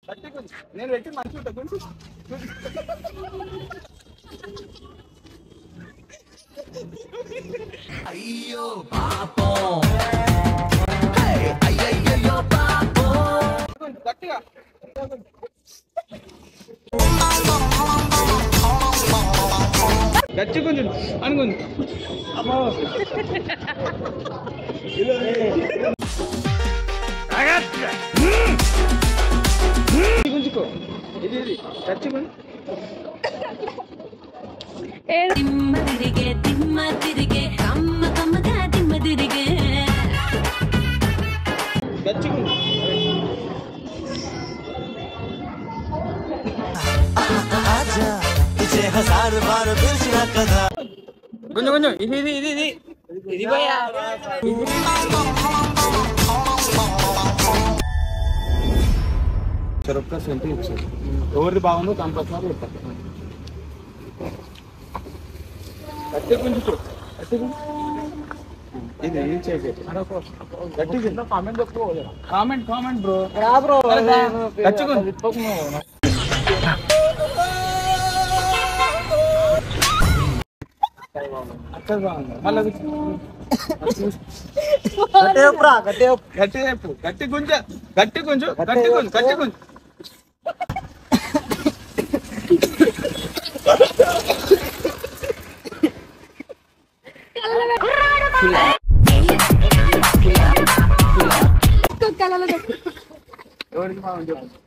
గట్టి కొంచెం నేను పెట్టి మంచి ఉంటా కొంచెం అయ్యో పాపం అయ్యయ్యో పాపం గట్టిగా గట్టి కొంచెం అనుకుంది అమ్మా గుంజుకో ఇది ఇది గట్టి కొంచెం గచ్చుకుంది కొంచెం కొంచెం ఇది ఇది ఇది ఇది ఇది భయ్యా ఒక్క సెంటీ ఇచ్చారు ఎవరిది బాగుందో కంపల్సరీ చెప్తారు గట్టి గుంజుకో గట్టి ఇది ఏం చేసే గట్టి కామెంట్ చెప్పు కామెంట్ కామెంట్ బ్రో రా బ్రో గచ్చుకుంది అక్కడ బాగుంది మళ్ళీ గట్టి చెప్పు గట్టి గుంజ గట్టి గుంజు గట్టి గుంజు గట్టి గుంజు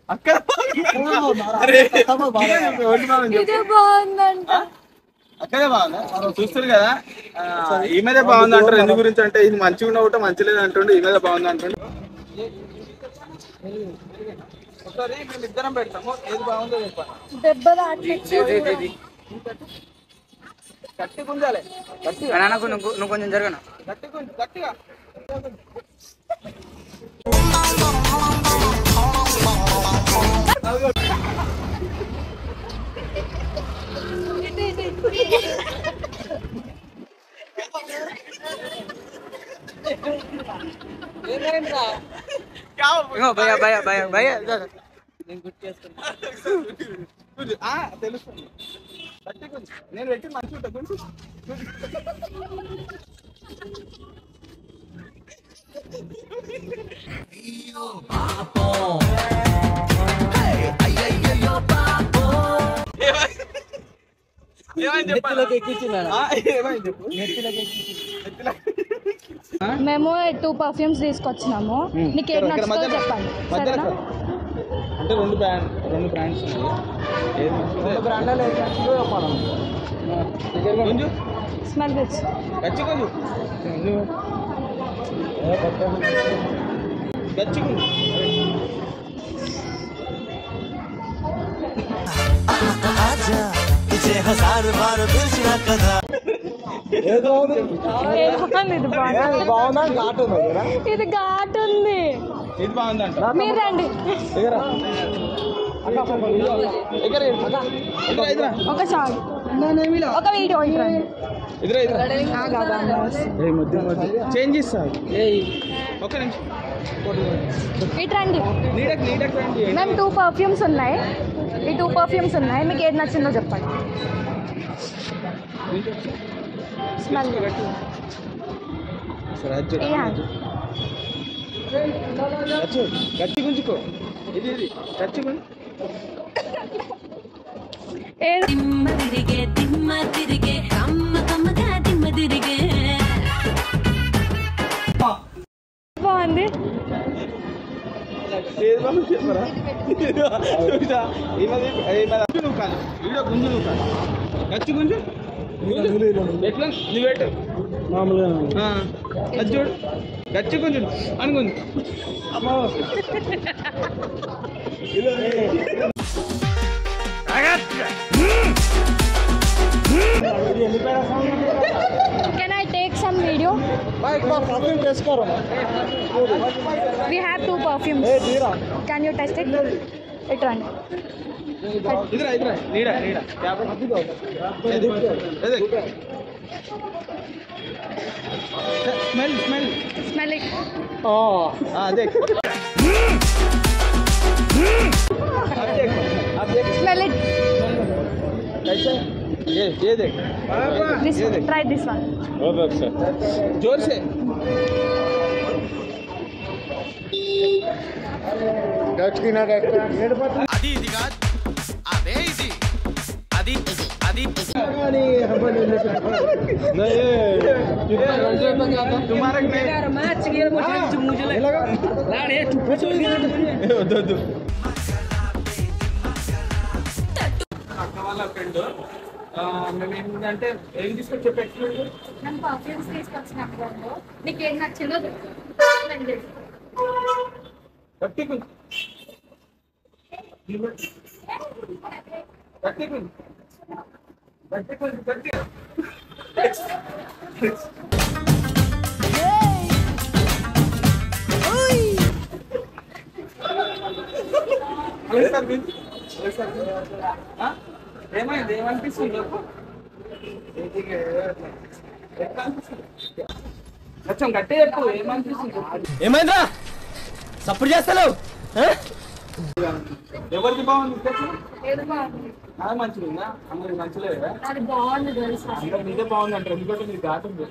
అక్కడ అక్కడే బాగుందా చూస్తారు కదా ఈ మీద బాగుంది అంటారు ఎందు గురించి అంటే ఇది మంచిగా ఉన్న ఒకటి మంచి లేదు అంటుండే ఈ మీద బాగుంది అంటుండే ఒకసారి మేము ఇద్దరం పెడతాము ఏది బాగుందో చెప్పండి గట్టి గుంజాలి గట్టిగా నువ్వు కొంచెం జరగను గట్టి గుంజు గట్టిగా భయ భయ భయ భయ నేను గుర్తు చేస్తున్నా తెలుస్తుంది గట్టి కొంచెం నేను పెట్టి మంచి ఉంటా కొంచెం మేము 2 పర్ఫ్యూమ్స్ తీసుకొచ్చినాము నీకు ఏది నచ్చుతుందో చెప్పండి అంటే రెండు బ్రాండ్స్ స్మెల్ గుడ్స్ ఇది ఘాట్ ఉంది ఇది బాగుందంట మీరు రండి ఒక చాలు ఒక వీడియో చేంజ్ చేస్తారు ఒక నిమిషం ఇటు రండి మేము 2 పర్ఫ్యూమ్స్ ఉన్నాయి ఈ 2 పర్ఫ్యూమ్స్ ఉన్నాయి మీకు ఏది నచ్చిందో చెప్పండి స్మెల్ గట్టి గుంజుకో ఇది ఇది గట్టి గుంజు బాగుంది చెప్పరా నువ్వు కాదు వీడియో గుంజు నువ్వు కాదు గచ్చి గుంజు ఎట్లా నువ్వు పెట్టు మామూలుగా అది చూడు గచ్చి గుంజు అనుకుంది అమ్మా Can I take some video? We have 2 perfumes. Can you test it? It run. इधर नीड़ा नीड़ा स्मेल स्मेल Smell it. देख ये देख Try this one. बहुत अच्छा जोर से అది ఇది కాదు అదే ఇది అది అది तुम्हारा అక్క వాళ్ళ ఫ్రెండ్ మేము ఏంటంటే ఏం తీసుకొని చెప్పి ఎక్స్ప్లెయిన్ నేను పర్ఫ్యూమ్స్ తీసుకొచ్చినప్పుడు నీకు ఏం నచ్చిందో గట్టి గట్టి గట్టి గట్టి ఏమైంది ఏమనిపిస్తుంది కొంచెం గట్టి చెప్పు ఏమనిపిస్తుంది ఏమైందా సప్పుడు చేస్తాను ఎవరికి బాగుంది ఏది బాగుంది అది మంచిగా ఉందా అందరికి మంచిలేదా అది బాగుంది తెలుసా అందరికి నీదే బాగుంది అంటారు ఎందుకంటే నీకు దాటుంది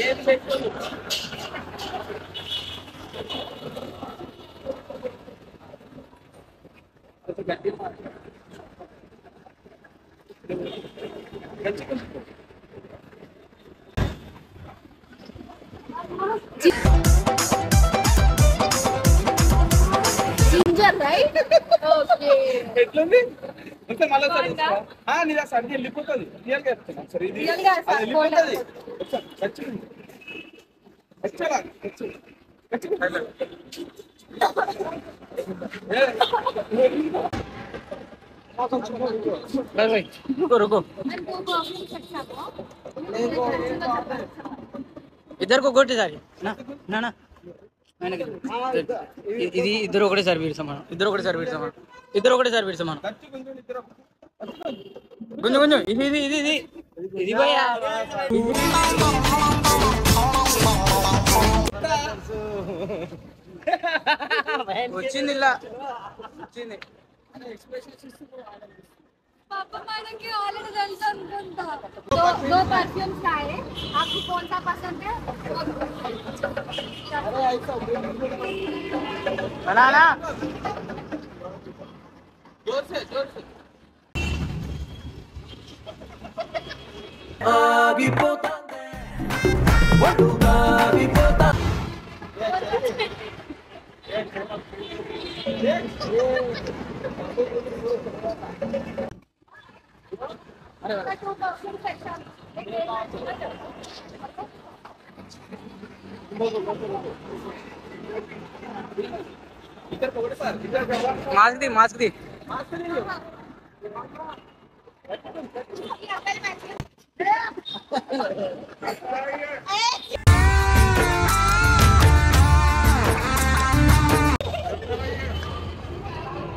ఏది పెట్టుకోదు గట్టి జింజర్ రైట్ ఓకే ఎట్లుంది ఇంకా మళ్ళీ నీదా సర్ది వెళ్ళిపోతుంది రియల్గా చెప్తున్నా సరే ఇది Real గా అది సార్, వెళ్ళిపోతుంది ఖచ్చితంగా रुको ఇద్దరు ఒకటేసారి నా నా ఇది ఇద్దరు ఒకటేసారి వీడి సమానం ఇద్దరు ఒకటేసారి వీడి సమానం ఇద్దరు ఒకటేసారి వీడి సమానం కొంచెం కొంచెం ఇది ఇది ఇది ఇది ఇది భయ్యా వచ్చింది ఇలా వచ్చింది पापा मैंने की ऑलरेडी टेंशन बनता दो परफ्यूम्स लाए आपको कौन सा पसंद है बनाना जोर से टू परफ्यूम सेक्शन इधर पकड़े सर इधर मास्क दी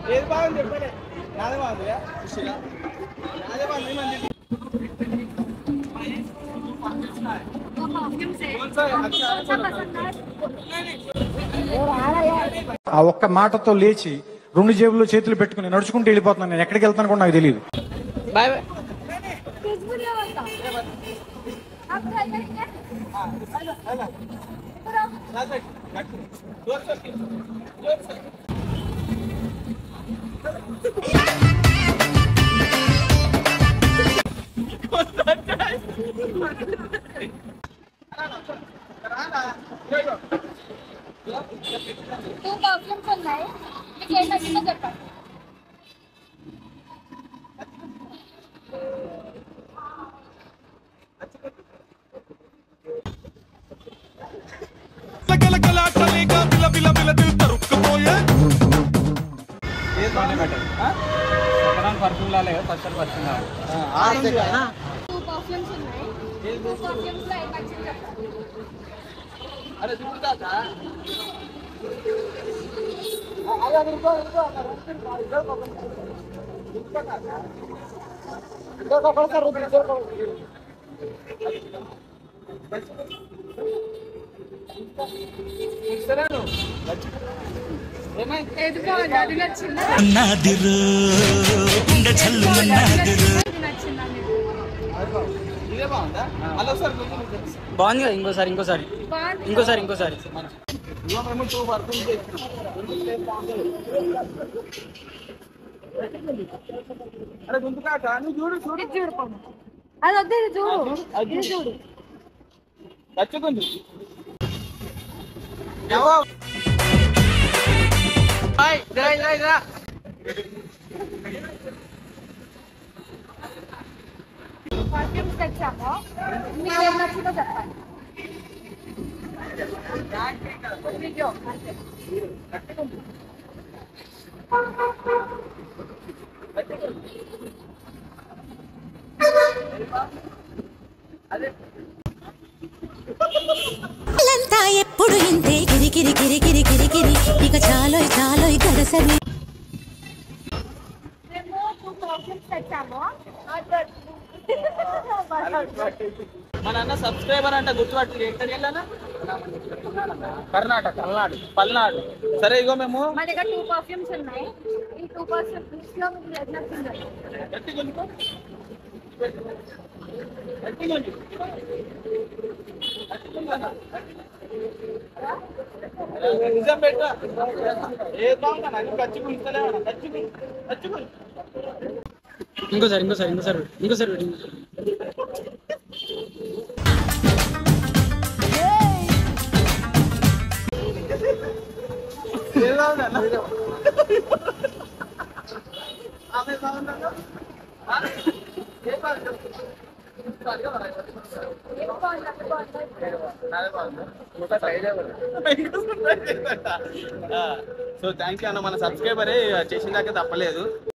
ఏది బాగుంది చెప్పండి నాదే బాగుంది సుశీల నాదే బాగుంది మంది दो परफ्यूम्स है कौन सा है? आपको अच्छा, कौन सा अच्छा। पसंद है ఆ ఒక్క మాటతో లేచి రెండు జేబుల్లో చేతులు పెట్టుకుని నడుచుకుంటూ వెళ్ళిపోతున్నాను. నేను ఎక్కడికి వెళ్తాను కూడా నాకు తెలియదు. बाय बाय कुछ भी नहीं होता आप ट्राई करेंगे जोर से टू परफ्यूम्स ఉన్నాయి మీకు ఏం నచ్చిందో చెప్పండి परफ्यूम ला लेगा फर्स्ट परफ्यूम ला टू परफ्यूम्स ఉన్నాయి टू परफ्यूम्स లో ఏం నచ్చిందో చెప్పండి अरे दूसरा था ఏమైంది? ఏది బాగుంది? అది నచ్చిందా? నాదిరు గుండె చల్లు నాదిరు ఇది నచ్చిందా మీకు? ఇదే బాగుందా? మళ్ళీ ఒకసారి గుంజు లూకా. బాగుంది కదా ఇంకోసారి ఇంకోసారి బాగుంది. ఇంకోసారి ఇంకోసారి ఇదిగో మేము 2 పర్ఫ్యూమ్స్ చేసినాం. అరే గుంతు కాక నువ్వు చూడు చూడు. ఇది చూడు పోనీ. అది వద్దు, ఇది చూడు. ఇది చూడు. గచ్చుకుంది. ఎవో హాయ్ జరా జరా జరా. పర్ఫ్యూమ్స్ తెచ్చాము, మీకు ఏం నచ్చిందో చెప్పండి. వీడియో అంతే. లంతా ఎప్పుడు ఇంతే గిరి గిరి గిరి గిరి గిరి గిరి ఇక చాలోయ్ చాలోయ్ గడసరి మేము 2 పర్ఫ్యూమ్స్ తెచ్చాము. మన అన్న సబ్స్క్రైబర్ అంట గుర్తుపట్టి ఎక్కడికి వెళ్ళానా? కర్ణాటక పల్నాడు. సరే ఇగో మేము మా దగ్గర 2 పర్ఫ్యూమ్స్ ఉన్నాయి. ఈ 2 పర్ఫ్యూమ్స్ లో మీకు ఏది నచ్చిందో గట్టి గుంజుకో. గట్టి గుంజు. నిజం పెట్టా ఏ బాగుందా? గచ్చి గుంజుతలేవా? గచ్చి గుంజు గచ్చి గుంజు. ఇంకోసారి ఇంకోసారి ఇంకోసారి ఇంకోసారి ఏ బాగుందా? ఆమె బాగుందా? ఏ బాగుందా? సో థ్యాంక్ యూ అన్న, మన సబ్స్క్రైబరే చేసిన దాకా తప్పలేదు.